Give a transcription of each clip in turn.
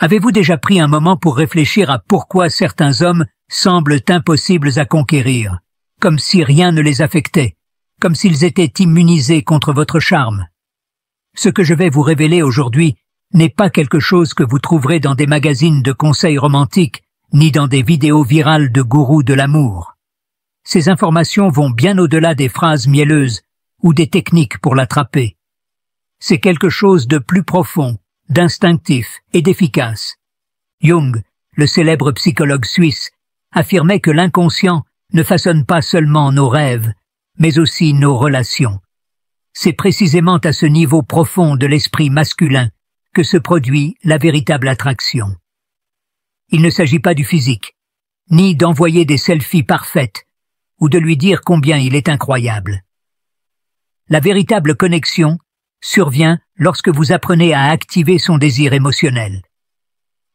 Avez-vous déjà pris un moment pour réfléchir à pourquoi certains hommes semblent impossibles à conquérir, comme si rien ne les affectait, comme s'ils étaient immunisés contre votre charme? Ce que je vais vous révéler aujourd'hui n'est pas quelque chose que vous trouverez dans des magazines de conseils romantiques, ni dans des vidéos virales de gourous de l'amour. Ces informations vont bien au-delà des phrases mielleuses ou des techniques pour l'attraper. C'est quelque chose de plus profond, d'instinctif et d'efficace. Jung, le célèbre psychologue suisse, affirmait que l'inconscient ne façonne pas seulement nos rêves, mais aussi nos relations. C'est précisément à ce niveau profond de l'esprit masculin que se produit la véritable attraction. Il ne s'agit pas du physique, ni d'envoyer des selfies parfaites, ou de lui dire combien il est incroyable. La véritable connexion survient lorsque vous apprenez à activer son désir émotionnel,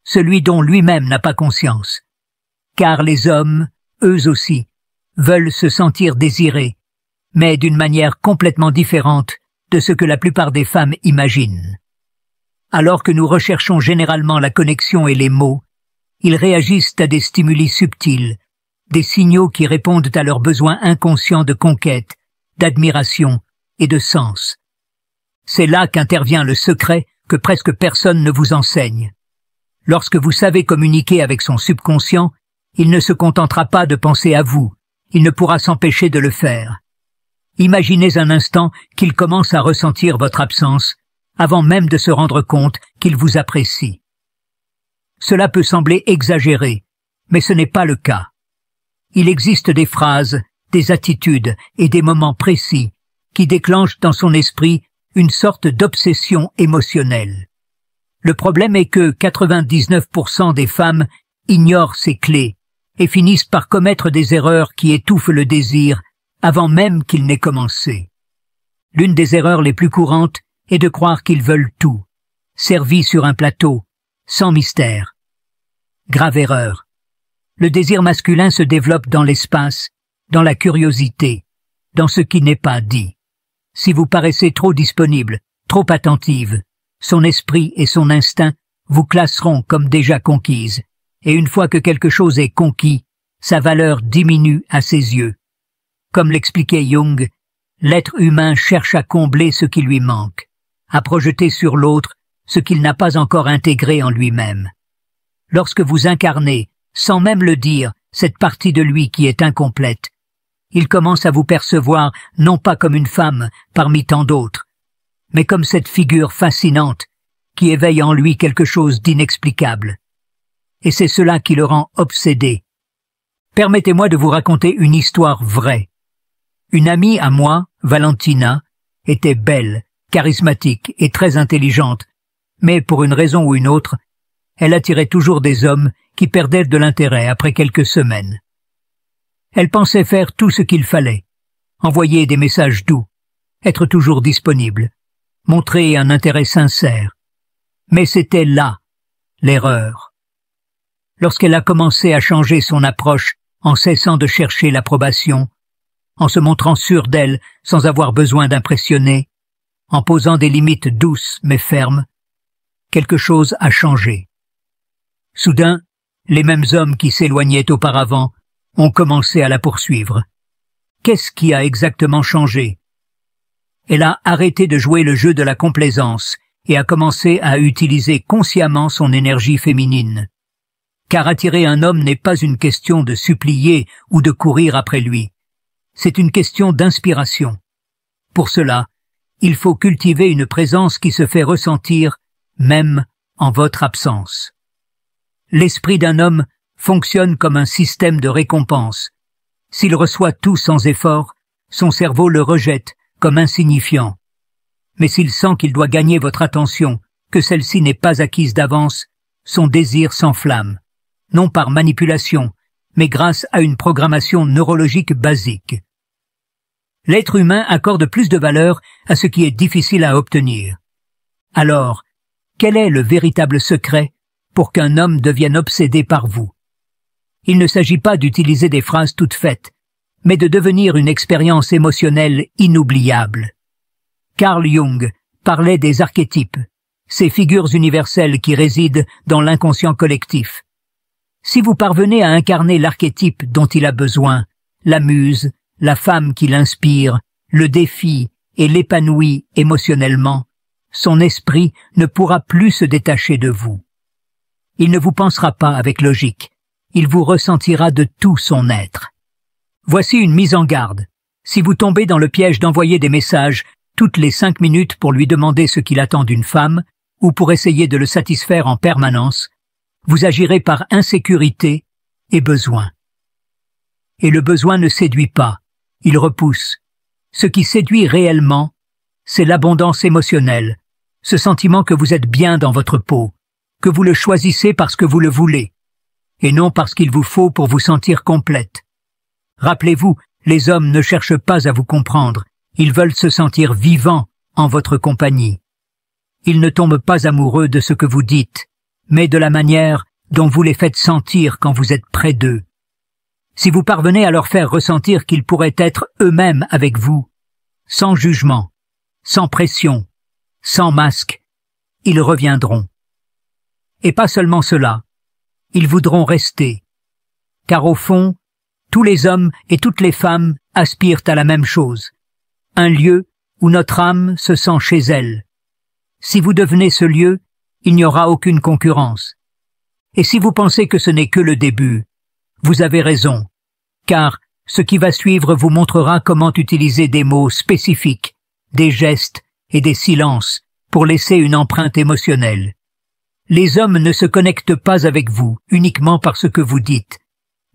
celui dont lui-même n'a pas conscience, car les hommes, eux aussi, veulent se sentir désirés, mais d'une manière complètement différente de ce que la plupart des femmes imaginent. Alors que nous recherchons généralement la connexion et les mots, ils réagissent à des stimuli subtils, des signaux qui répondent à leurs besoins inconscients de conquête, d'admiration et de sens. C'est là qu'intervient le secret que presque personne ne vous enseigne. Lorsque vous savez communiquer avec son subconscient, il ne se contentera pas de penser à vous, il ne pourra s'empêcher de le faire. Imaginez un instant qu'il commence à ressentir votre absence, avant même de se rendre compte qu'il vous apprécie. Cela peut sembler exagéré, mais ce n'est pas le cas. Il existe des phrases, des attitudes et des moments précis qui déclenchent dans son esprit une sorte d'obsession émotionnelle. Le problème est que 99% des femmes ignorent ces clés et finissent par commettre des erreurs qui étouffent le désir avant même qu'il n'ait commencé. L'une des erreurs les plus courantes est de croire qu'ils veulent tout, servi sur un plateau, sans mystère. Grave erreur. Le désir masculin se développe dans l'espace, dans la curiosité, dans ce qui n'est pas dit. Si vous paraissez trop disponible, trop attentive, son esprit et son instinct vous classeront comme déjà conquise, et une fois que quelque chose est conquis, sa valeur diminue à ses yeux. Comme l'expliquait Jung, l'être humain cherche à combler ce qui lui manque, à projeter sur l'autre ce qu'il n'a pas encore intégré en lui-même. Lorsque vous incarnez, sans même le dire, cette partie de lui qui est incomplète, il commence à vous percevoir non pas comme une femme parmi tant d'autres, mais comme cette figure fascinante qui éveille en lui quelque chose d'inexplicable. Et c'est cela qui le rend obsédé. Permettez-moi de vous raconter une histoire vraie. Une amie à moi, Valentina, était belle, charismatique et très intelligente, mais pour une raison ou une autre, elle attirait toujours des hommes qui perdaient de l'intérêt après quelques semaines. Elle pensait faire tout ce qu'il fallait, envoyer des messages doux, être toujours disponible, montrer un intérêt sincère. Mais c'était là l'erreur. Lorsqu'elle a commencé à changer son approche en cessant de chercher l'approbation, en se montrant sûre d'elle sans avoir besoin d'impressionner, en posant des limites douces mais fermes, quelque chose a changé. Soudain, les mêmes hommes qui s'éloignaient auparavant ont commencé à la poursuivre. Qu'est-ce qui a exactement changé? Elle a arrêté de jouer le jeu de la complaisance et a commencé à utiliser consciemment son énergie féminine. Car attirer un homme n'est pas une question de supplier ou de courir après lui. C'est une question d'inspiration. Pour cela, il faut cultiver une présence qui se fait ressentir même en votre absence. L'esprit d'un homme fonctionne comme un système de récompense. S'il reçoit tout sans effort, son cerveau le rejette comme insignifiant. Mais s'il sent qu'il doit gagner votre attention, que celle-ci n'est pas acquise d'avance, son désir s'enflamme, non par manipulation, mais grâce à une programmation neurologique basique. L'être humain accorde plus de valeur à ce qui est difficile à obtenir. Alors, quel est le véritable secret pour qu'un homme devienne obsédé par vous? Il ne s'agit pas d'utiliser des phrases toutes faites, mais de devenir une expérience émotionnelle inoubliable. Carl Jung parlait des archétypes, ces figures universelles qui résident dans l'inconscient collectif. Si vous parvenez à incarner l'archétype dont il a besoin, la muse, la femme qui l'inspire, le défie et l'épanouit émotionnellement, son esprit ne pourra plus se détacher de vous. Il ne vous pensera pas avec logique, il vous ressentira de tout son être. Voici une mise en garde. Si vous tombez dans le piège d'envoyer des messages toutes les 5 minutes pour lui demander ce qu'il attend d'une femme, ou pour essayer de le satisfaire en permanence, vous agirez par insécurité et besoin. Et le besoin ne séduit pas, il repousse. Ce qui séduit réellement, c'est l'abondance émotionnelle, ce sentiment que vous êtes bien dans votre peau, que vous le choisissez parce que vous le voulez, et non parce qu'il vous faut pour vous sentir complète. Rappelez-vous, les hommes ne cherchent pas à vous comprendre, ils veulent se sentir vivants en votre compagnie. Ils ne tombent pas amoureux de ce que vous dites, mais de la manière dont vous les faites sentir quand vous êtes près d'eux. Si vous parvenez à leur faire ressentir qu'ils pourraient être eux-mêmes avec vous, sans jugement, sans pression, sans masque, ils reviendront. Et pas seulement cela, ils voudront rester, car au fond, tous les hommes et toutes les femmes aspirent à la même chose, un lieu où notre âme se sent chez elle. Si vous devenez ce lieu, il n'y aura aucune concurrence. Et si vous pensez que ce n'est que le début, vous avez raison, car ce qui va suivre vous montrera comment utiliser des mots spécifiques, des gestes et des silences pour laisser une empreinte émotionnelle. Les hommes ne se connectent pas avec vous uniquement par ce que vous dites,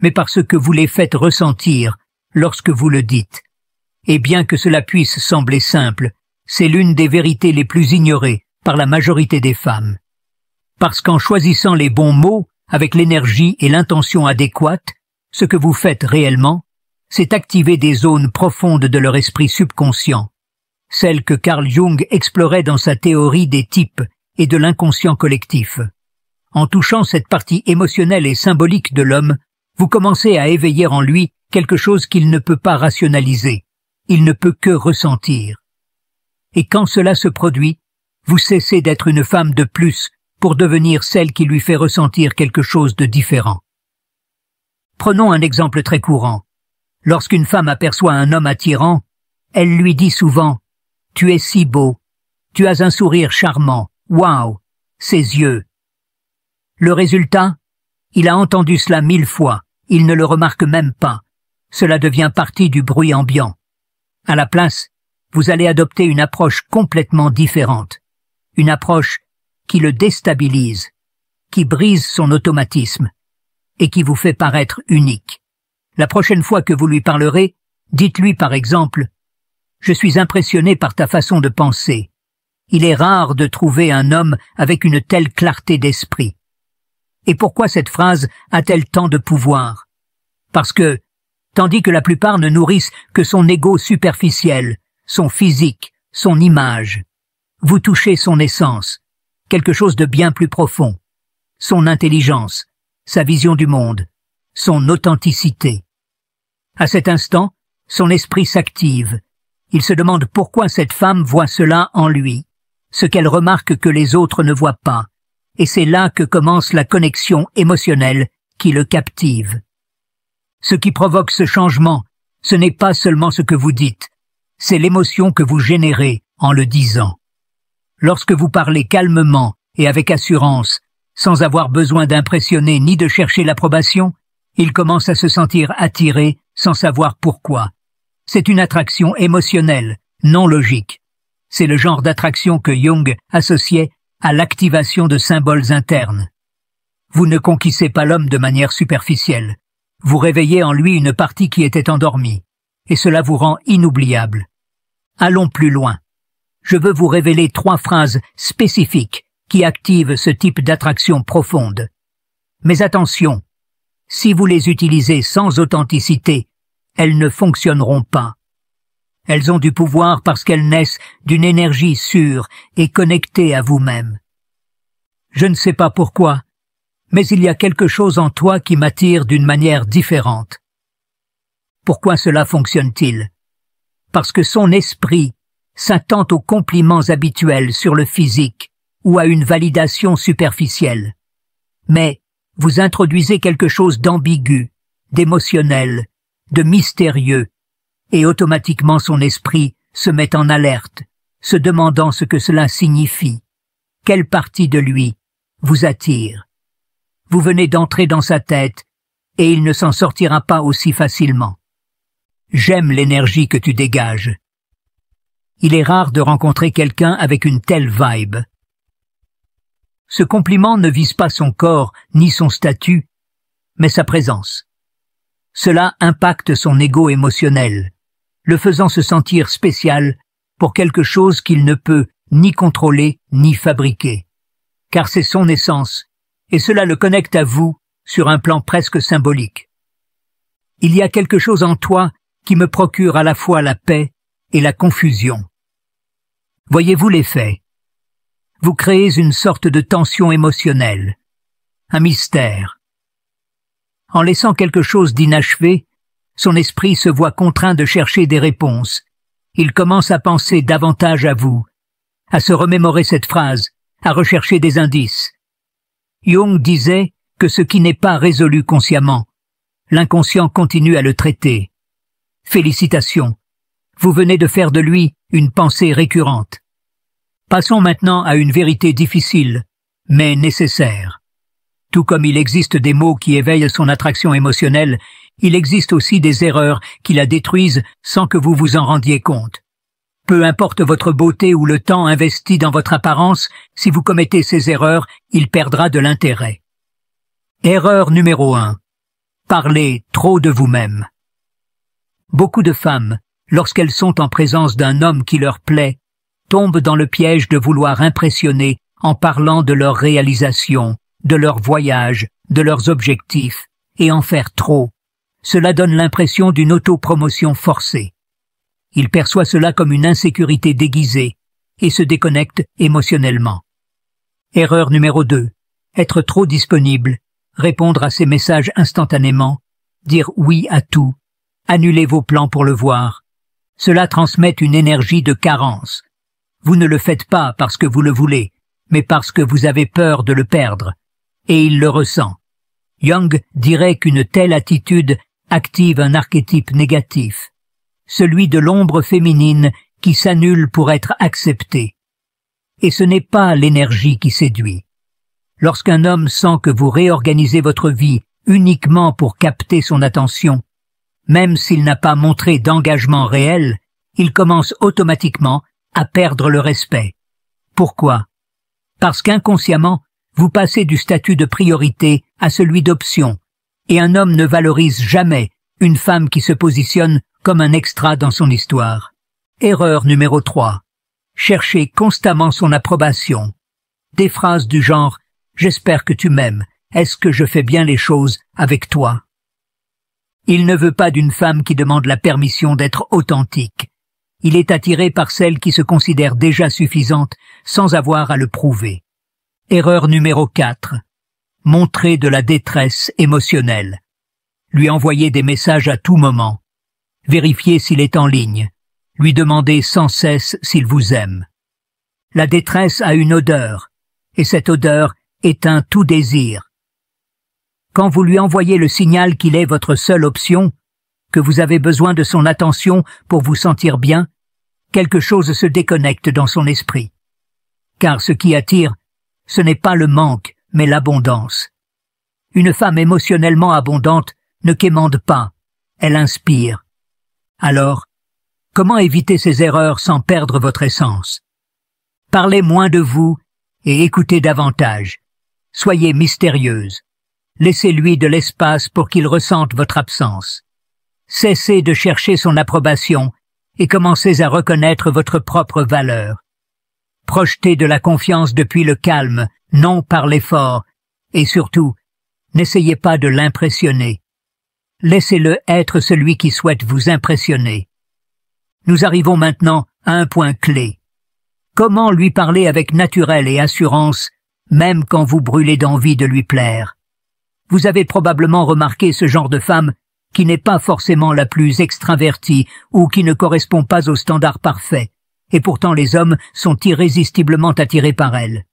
mais par ce que vous les faites ressentir lorsque vous le dites. Et bien que cela puisse sembler simple, c'est l'une des vérités les plus ignorées par la majorité des femmes. Parce qu'en choisissant les bons mots, avec l'énergie et l'intention adéquates, ce que vous faites réellement, c'est activer des zones profondes de leur esprit subconscient, celles que Carl Jung explorait dans sa théorie des types et de l'inconscient collectif. En touchant cette partie émotionnelle et symbolique de l'homme, vous commencez à éveiller en lui quelque chose qu'il ne peut pas rationaliser, il ne peut que ressentir. Et quand cela se produit, vous cessez d'être une femme de plus pour devenir celle qui lui fait ressentir quelque chose de différent. Prenons un exemple très courant. Lorsqu'une femme aperçoit un homme attirant, elle lui dit souvent « Tu es si beau, tu as un sourire charmant, waouh, ses yeux ». Le résultat, il a entendu cela 1000 fois, il ne le remarque même pas. Cela devient partie du bruit ambiant. À la place, vous allez adopter une approche complètement différente. Une approche qui le déstabilise, qui brise son automatisme et qui vous fait paraître unique. La prochaine fois que vous lui parlerez, dites-lui par exemple « Je suis impressionné par ta façon de penser. Il est rare de trouver un homme avec une telle clarté d'esprit. » Et pourquoi cette phrase a-t-elle tant de pouvoir? Parce que, tandis que la plupart ne nourrissent que son ego superficiel, son physique, son image, vous touchez son essence, quelque chose de bien plus profond, son intelligence, sa vision du monde, son authenticité. À cet instant, son esprit s'active. Il se demande pourquoi cette femme voit cela en lui, ce qu'elle remarque que les autres ne voient pas, et c'est là que commence la connexion émotionnelle qui le captive. Ce qui provoque ce changement, ce n'est pas seulement ce que vous dites, c'est l'émotion que vous générez en le disant. Lorsque vous parlez calmement et avec assurance, sans avoir besoin d'impressionner ni de chercher l'approbation, il commence à se sentir attiré sans savoir pourquoi. C'est une attraction émotionnelle, non logique. C'est le genre d'attraction que Jung associait à l'activation de symboles internes. Vous ne conquistez pas l'homme de manière superficielle. Vous réveillez en lui une partie qui était endormie, et cela vous rend inoubliable. Allons plus loin. Je veux vous révéler 3 phrases spécifiques qui activent ce type d'attraction profonde. Mais attention, si vous les utilisez sans authenticité, elles ne fonctionneront pas. Elles ont du pouvoir parce qu'elles naissent d'une énergie sûre et connectée à vous-même. Je ne sais pas pourquoi, mais il y a quelque chose en toi qui m'attire d'une manière différente. Pourquoi cela fonctionne-t-il? Parce que son esprit s'attend aux compliments habituels sur le physique ou à une validation superficielle. Mais vous introduisez quelque chose d'ambigu, d'émotionnel, de mystérieux, et automatiquement son esprit se met en alerte, se demandant ce que cela signifie. Quelle partie de lui vous attire? Vous venez d'entrer dans sa tête, et il ne s'en sortira pas aussi facilement. J'aime l'énergie que tu dégages. Il est rare de rencontrer quelqu'un avec une telle vibe. Ce compliment ne vise pas son corps ni son statut, mais sa présence. Cela impacte son ego émotionnel, le faisant se sentir spécial pour quelque chose qu'il ne peut ni contrôler ni fabriquer. Car c'est son essence, et cela le connecte à vous sur un plan presque symbolique. Il y a quelque chose en toi qui me procure à la fois la paix et la confusion. Voyez-vous l'effet? Vous créez une sorte de tension émotionnelle, un mystère. En laissant quelque chose d'inachevé, son esprit se voit contraint de chercher des réponses. Il commence à penser davantage à vous, à se remémorer cette phrase, à rechercher des indices. Jung disait que ce qui n'est pas résolu consciemment, l'inconscient continue à le traiter. Félicitations, vous venez de faire de lui une pensée récurrente. Passons maintenant à une vérité difficile, mais nécessaire. Tout comme il existe des mots qui éveillent son attraction émotionnelle, il existe aussi des erreurs qui la détruisent sans que vous vous en rendiez compte. Peu importe votre beauté ou le temps investi dans votre apparence, si vous commettez ces erreurs, il perdra de l'intérêt. Erreur numéro 1. Parlez trop de vous-même. Beaucoup de femmes, lorsqu'elles sont en présence d'un homme qui leur plaît, tombent dans le piège de vouloir impressionner en parlant de leurs réalisations, de leurs voyages, de leurs objectifs, et en faire trop. Cela donne l'impression d'une autopromotion forcée. Il perçoit cela comme une insécurité déguisée et se déconnecte émotionnellement. Erreur numéro 2. Être trop disponible, répondre à ses messages instantanément, dire oui à tout, annuler vos plans pour le voir. Cela transmet une énergie de carence. Vous ne le faites pas parce que vous le voulez, mais parce que vous avez peur de le perdre. Et il le ressent. Jung dirait qu'une telle attitude active un archétype négatif, celui de l'ombre féminine qui s'annule pour être acceptée. Et ce n'est pas l'énergie qui séduit. Lorsqu'un homme sent que vous réorganisez votre vie uniquement pour capter son attention, même s'il n'a pas montré d'engagement réel, il commence automatiquement à perdre le respect. Pourquoi? Parce qu'inconsciemment, vous passez du statut de priorité à celui d'option, et un homme ne valorise jamais une femme qui se positionne comme un extra dans son histoire. Erreur numéro 3. Cherchez constamment son approbation. Des phrases du genre « J'espère que tu m'aimes. Est-ce que je fais bien les choses avec toi ?» Il ne veut pas d'une femme qui demande la permission d'être authentique. Il est attiré par celle qui se considère déjà suffisante sans avoir à le prouver. Erreur numéro 4. Montrer de la détresse émotionnelle. Lui envoyer des messages à tout moment. Vérifier s'il est en ligne. Lui demander sans cesse s'il vous aime. La détresse a une odeur, et cette odeur éteint tout désir. Quand vous lui envoyez le signal qu'il est votre seule option, que vous avez besoin de son attention pour vous sentir bien, quelque chose se déconnecte dans son esprit. Car ce qui attire, ce n'est pas le manque, mais l'abondance. Une femme émotionnellement abondante ne quémande pas, elle inspire. Alors, comment éviter ces erreurs sans perdre votre essence? Parlez moins de vous et écoutez davantage. Soyez mystérieuse. Laissez-lui de l'espace pour qu'il ressente votre absence. Cessez de chercher son approbation et commencez à reconnaître votre propre valeur. Projetez de la confiance depuis le calme, non par l'effort, et surtout, n'essayez pas de l'impressionner. Laissez-le être celui qui souhaite vous impressionner. Nous arrivons maintenant à un point clé. Comment lui parler avec naturel et assurance, même quand vous brûlez d'envie de lui plaire? Vous avez probablement remarqué ce genre de femme qui n'est pas forcément la plus extravertie ou qui ne correspond pas aux standards parfaits, et pourtant les hommes sont irrésistiblement attirés par elle.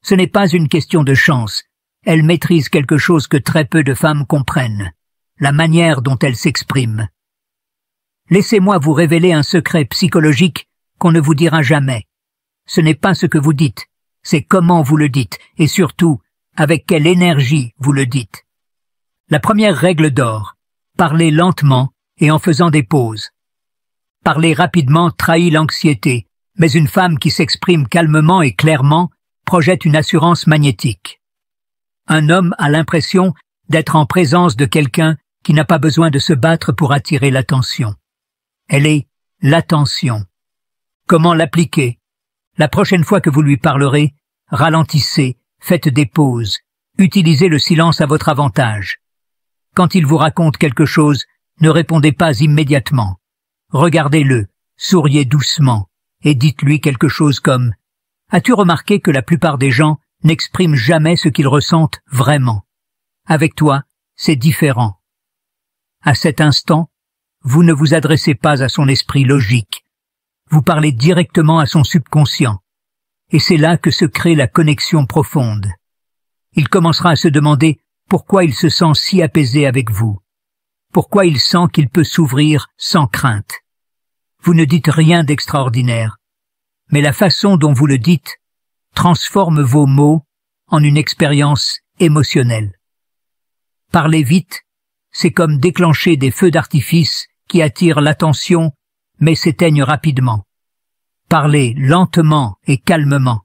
Ce n'est pas une question de chance. Elle maîtrise quelque chose que très peu de femmes comprennent, la manière dont elle s'exprime. Laissez-moi vous révéler un secret psychologique qu'on ne vous dira jamais. Ce n'est pas ce que vous dites, c'est comment vous le dites, et surtout, avec quelle énergie vous le dites. La première règle d'or, parlez lentement et en faisant des pauses. Parler rapidement trahit l'anxiété, mais une femme qui s'exprime calmement et clairement projette une assurance magnétique. Un homme a l'impression d'être en présence de quelqu'un qui n'a pas besoin de se battre pour attirer l'attention. Elle est l'attention. Comment l'appliquer? La prochaine fois que vous lui parlerez, ralentissez, faites des pauses, utilisez le silence à votre avantage. Quand il vous raconte quelque chose, ne répondez pas immédiatement. Regardez-le, souriez doucement, et dites-lui quelque chose comme « As-tu remarqué que la plupart des gens n'expriment jamais ce qu'ils ressentent vraiment? Avec toi, c'est différent. » À cet instant, vous ne vous adressez pas à son esprit logique. Vous parlez directement à son subconscient. Et c'est là que se crée la connexion profonde. Il commencera à se demander pourquoi il se sent si apaisé avec vous. Pourquoi il sent qu'il peut s'ouvrir sans crainte. Vous ne dites rien d'extraordinaire, mais la façon dont vous le dites transforme vos mots en une expérience émotionnelle. Parler vite, c'est comme déclencher des feux d'artifice qui attirent l'attention mais s'éteignent rapidement. Parler lentement et calmement,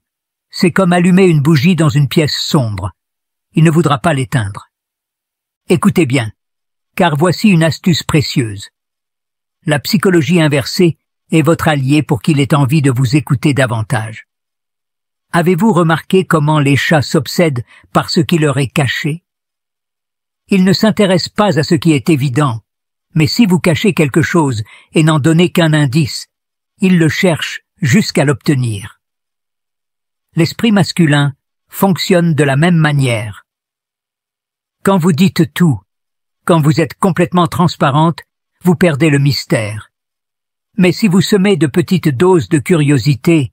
c'est comme allumer une bougie dans une pièce sombre. Il ne voudra pas l'éteindre. Écoutez bien, car voici une astuce précieuse. La psychologie inversée est votre allié pour qu'il ait envie de vous écouter davantage. Avez-vous remarqué comment les chats s'obsèdent par ce qui leur est caché? Ils ne s'intéressent pas à ce qui est évident, mais si vous cachez quelque chose et n'en donnez qu'un indice, ils le cherchent jusqu'à l'obtenir. L'esprit masculin fonctionne de la même manière. Quand vous dites tout, quand vous êtes complètement transparente, vous perdez le mystère. Mais si vous semez de petites doses de curiosité,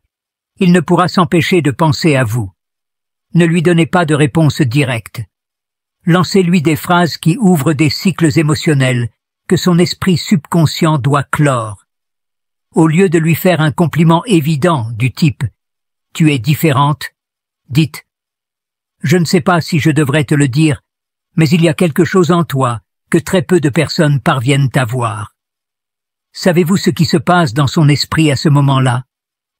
il ne pourra s'empêcher de penser à vous. Ne lui donnez pas de réponse directe. Lancez-lui des phrases qui ouvrent des cycles émotionnels que son esprit subconscient doit clore. Au lieu de lui faire un compliment évident du type « Tu es différente », dites « Je ne sais pas si je devrais te le dire, mais il y a quelque chose en toi que très peu de personnes parviennent à voir. » Savez-vous ce qui se passe dans son esprit à ce moment-là?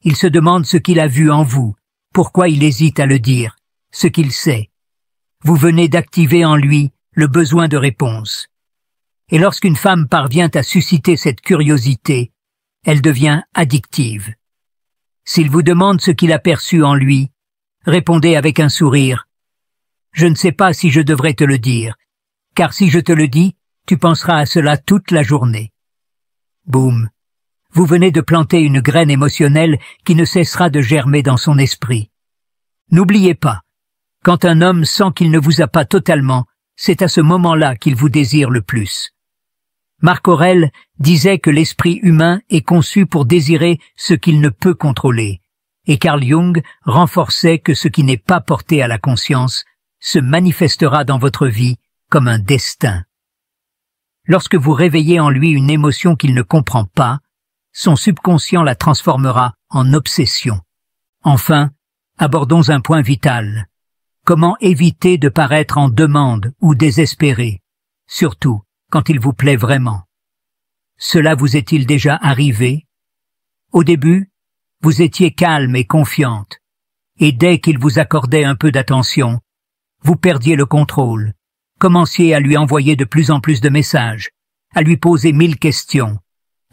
Il se demande ce qu'il a vu en vous, pourquoi il hésite à le dire, ce qu'il sait. Vous venez d'activer en lui le besoin de réponse. Et lorsqu'une femme parvient à susciter cette curiosité, elle devient addictive. S'il vous demande ce qu'il a perçu en lui, répondez avec un sourire. Je ne sais pas si je devrais te le dire, car si je te le dis, tu penseras à cela toute la journée. Boum! Vous venez de planter une graine émotionnelle qui ne cessera de germer dans son esprit. N'oubliez pas, quand un homme sent qu'il ne vous a pas totalement, c'est à ce moment-là qu'il vous désire le plus. Marc Aurèle disait que l'esprit humain est conçu pour désirer ce qu'il ne peut contrôler, et Carl Jung renforçait que ce qui n'est pas porté à la conscience se manifestera dans votre vie comme un destin. Lorsque vous réveillez en lui une émotion qu'il ne comprend pas, son subconscient la transformera en obsession. Enfin, abordons un point vital. Comment éviter de paraître en demande ou désespéré, surtout quand il vous plaît vraiment? Cela vous est-il déjà arrivé? Au début, vous étiez calme et confiante, et dès qu'il vous accordait un peu d'attention, vous perdiez le contrôle, commenciez à lui envoyer de plus en plus de messages, à lui poser 1000 questions,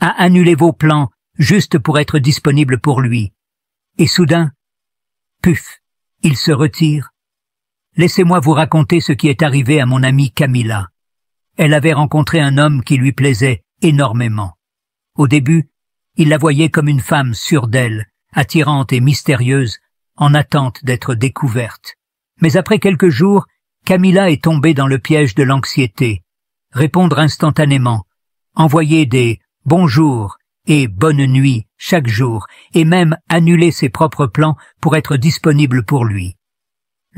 à annuler vos plans juste pour être disponible pour lui. Et soudain, puf, il se retire. Laissez-moi vous raconter ce qui est arrivé à mon amie Camilla. Elle avait rencontré un homme qui lui plaisait énormément. Au début, il la voyait comme une femme sûre d'elle, attirante et mystérieuse, en attente d'être découverte. Mais après quelques jours, Camilla est tombée dans le piège de l'anxiété. Répondre instantanément, envoyer des « bonjour » et « bonne nuit » chaque jour, et même annuler ses propres plans pour être disponible pour lui.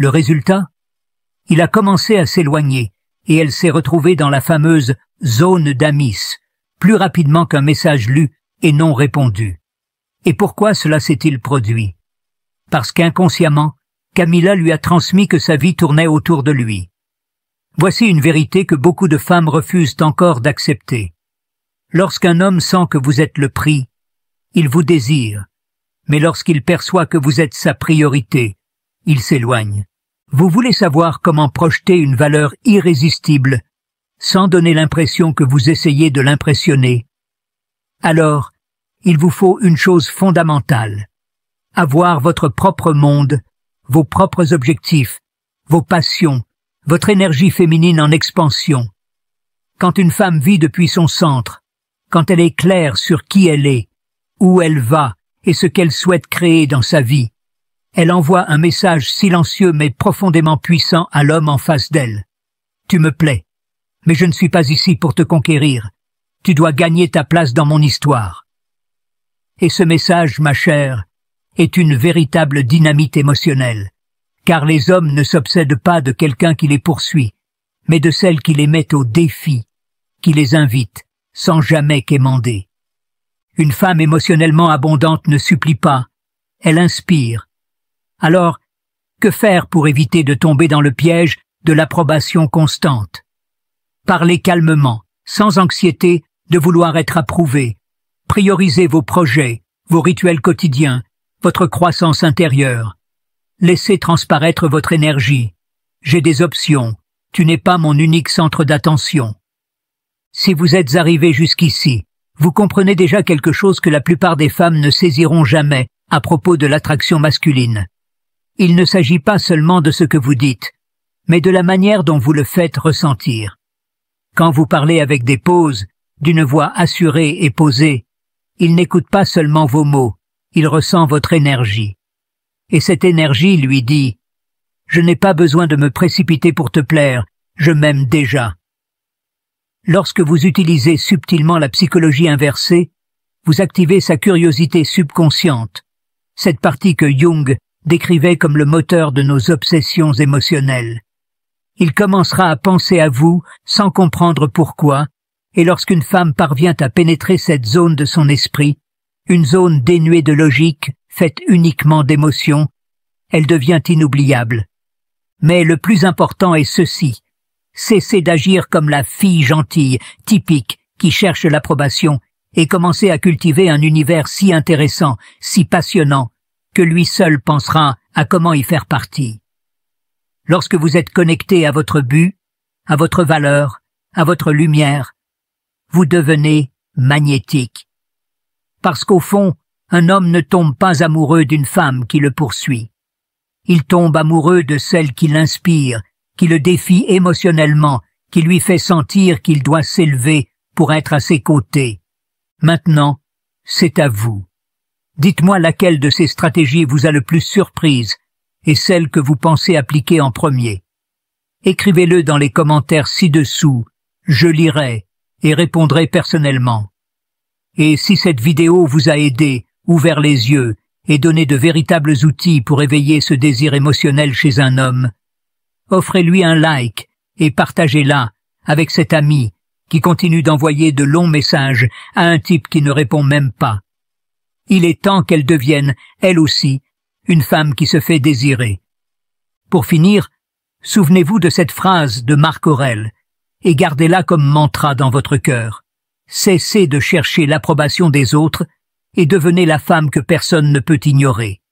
Le résultat? Il a commencé à s'éloigner, et elle s'est retrouvée dans la fameuse zone d'amis, plus rapidement qu'un message lu et non répondu. Et pourquoi cela s'est-il produit? Parce qu'inconsciemment, Camilla lui a transmis que sa vie tournait autour de lui. Voici une vérité que beaucoup de femmes refusent encore d'accepter. Lorsqu'un homme sent que vous êtes le prix, il vous désire, mais lorsqu'il perçoit que vous êtes sa priorité, il s'éloigne. Vous voulez savoir comment projeter une valeur irrésistible sans donner l'impression que vous essayez de l'impressionner? Alors, il vous faut une chose fondamentale: avoir votre propre monde, vos propres objectifs, vos passions, votre énergie féminine en expansion. Quand une femme vit depuis son centre, quand elle est claire sur qui elle est, où elle va et ce qu'elle souhaite créer dans sa vie, elle envoie un message silencieux mais profondément puissant à l'homme en face d'elle. Tu me plais, mais je ne suis pas ici pour te conquérir. Tu dois gagner ta place dans mon histoire. Et ce message, ma chère, est une véritable dynamite émotionnelle, car les hommes ne s'obsèdent pas de quelqu'un qui les poursuit, mais de celle qui les met au défi, qui les invite, sans jamais quémander. Une femme émotionnellement abondante ne supplie pas, elle inspire. Alors, que faire pour éviter de tomber dans le piège de l'approbation constante? Parlez calmement, sans anxiété de vouloir être approuvé. Priorisez vos projets, vos rituels quotidiens, votre croissance intérieure. Laissez transparaître votre énergie. J'ai des options. Tu n'es pas mon unique centre d'attention. Si vous êtes arrivé jusqu'ici, vous comprenez déjà quelque chose que la plupart des femmes ne saisiront jamais à propos de l'attraction masculine. Il ne s'agit pas seulement de ce que vous dites, mais de la manière dont vous le faites ressentir. Quand vous parlez avec des pauses, d'une voix assurée et posée, il n'écoute pas seulement vos mots, il ressent votre énergie. Et cette énergie lui dit « Je n'ai pas besoin de me précipiter pour te plaire, je m'aime déjà ». Lorsque vous utilisez subtilement la psychologie inversée, vous activez sa curiosité subconsciente, cette partie que Jung décrivait comme le moteur de nos obsessions émotionnelles. Il commencera à penser à vous sans comprendre pourquoi, et lorsqu'une femme parvient à pénétrer cette zone de son esprit, une zone dénuée de logique, faite uniquement d'émotions, elle devient inoubliable. Mais le plus important est ceci: cessez d'agir comme la fille gentille, typique, qui cherche l'approbation, et commencez à cultiver un univers si intéressant, si passionnant, que lui seul pensera à comment y faire partie. Lorsque vous êtes connecté à votre but, à votre valeur, à votre lumière, vous devenez magnétique. Parce qu'au fond, un homme ne tombe pas amoureux d'une femme qui le poursuit. Il tombe amoureux de celle qui l'inspire, qui le défie émotionnellement, qui lui fait sentir qu'il doit s'élever pour être à ses côtés. Maintenant, c'est à vous. Dites-moi laquelle de ces stratégies vous a le plus surprise et celle que vous pensez appliquer en premier. Écrivez-le dans les commentaires ci-dessous, je lirai et répondrai personnellement. Et si cette vidéo vous a aidé, ouvert les yeux et donné de véritables outils pour éveiller ce désir émotionnel chez un homme, offrez-lui un like et partagez-la avec cet ami qui continue d'envoyer de longs messages à un type qui ne répond même pas. Il est temps qu'elle devienne, elle aussi, une femme qui se fait désirer. Pour finir, souvenez-vous de cette phrase de Marc Aurèle et gardez-la comme mantra dans votre cœur. Cessez de chercher l'approbation des autres et devenez la femme que personne ne peut ignorer.